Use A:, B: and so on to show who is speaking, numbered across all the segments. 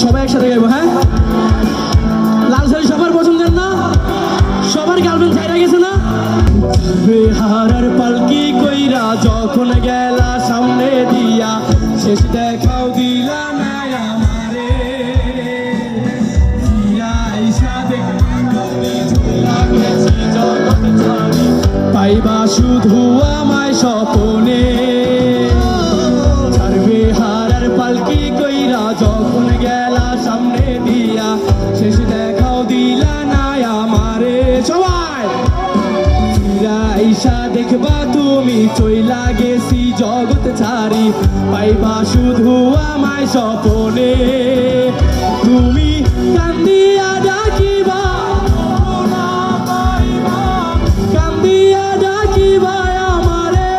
A: সবাই একসাথে গাইবো, হ্যাঁ? লাল শাড়ি সবার পছন্দের না? সবার গার্লফ্রেন্ড ছাইরা গেছে না? বেহারার পালকি কইরা যখন গেলা সামনে দিয়া, শেষ দেখাও দিলা না আমারে। পাইবা শুধু আমায় স্বপনে। বেহারার পালকি কইরা যখন গেলা সামনে দিয়া, শেষ দেখাও দিলা না আমারে। সবাই আইসা দেখবা তুমি চইলা গেছি জগৎ ছাড়ি, পাইবা শুধু আমায় স্বপনে। তুমি কান্দিয়া ডাকিবা না পাইবা, কান্দিয়া ডাকিবা আমারে।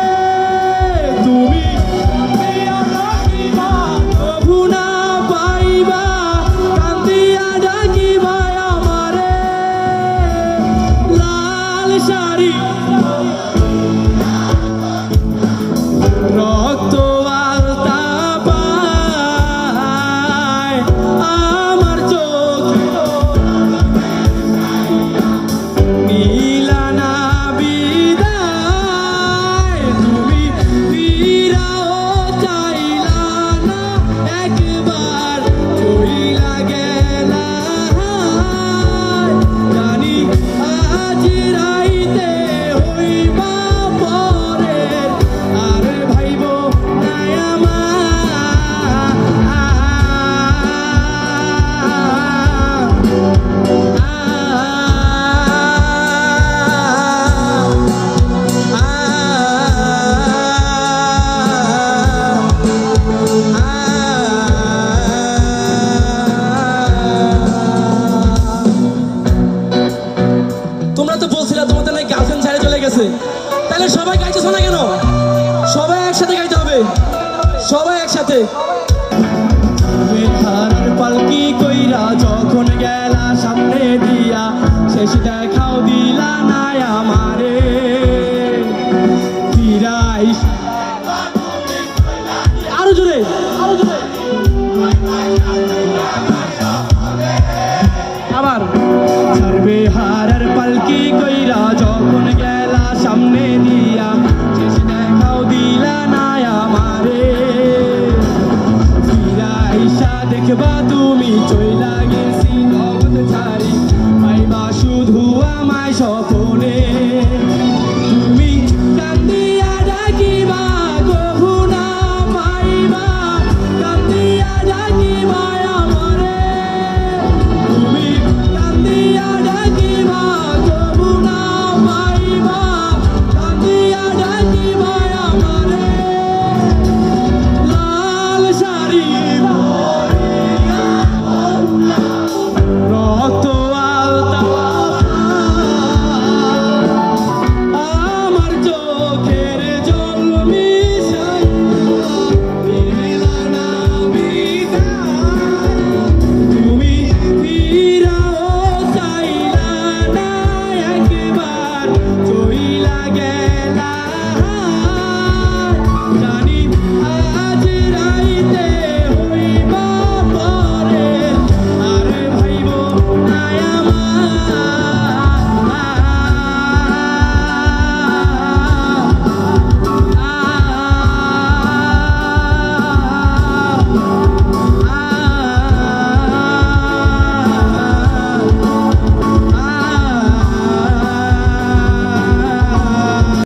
A: তুমি কান্দিয়া ডাকিবা তবু না পাইবা, কান্দিয়া ডাকিবা আমারে। লাল শাড়ি রক্ত আলতা পায় আমার চোখে, নীলা না বিদায়। তুমি ফিরাও চাইলা না একবার, চইলা গেলা। জানি আজ রাইতে হইবা পরের, আর ভাইব না আমার। তোমরা তো বলছিলা তোমাদের নাকি গার্লফ্রেন্ড ছেড়ে চলে গেছে, তাহলে সবাই গাইতেছো না কেন? সবাই একসাথে গাইতে হবে, সবাই একসাথে। বেহারার পালকি কইরা যখন গেলা সামনে দিয়া, শেষ দেখাও দিলা না আমারে। ফিরাই আরো জোরে, আরো জোরে আবার। বেহারার পালকি কইরা যখন গেলা সামনে দিয়া, শেষ দেখাও দিলা না আমারে। ফিরাইসা দেখবা তুমি চইলা গেছি জগৎ ছাড়ি, পাইবা শুধু আমায় স্বপনে।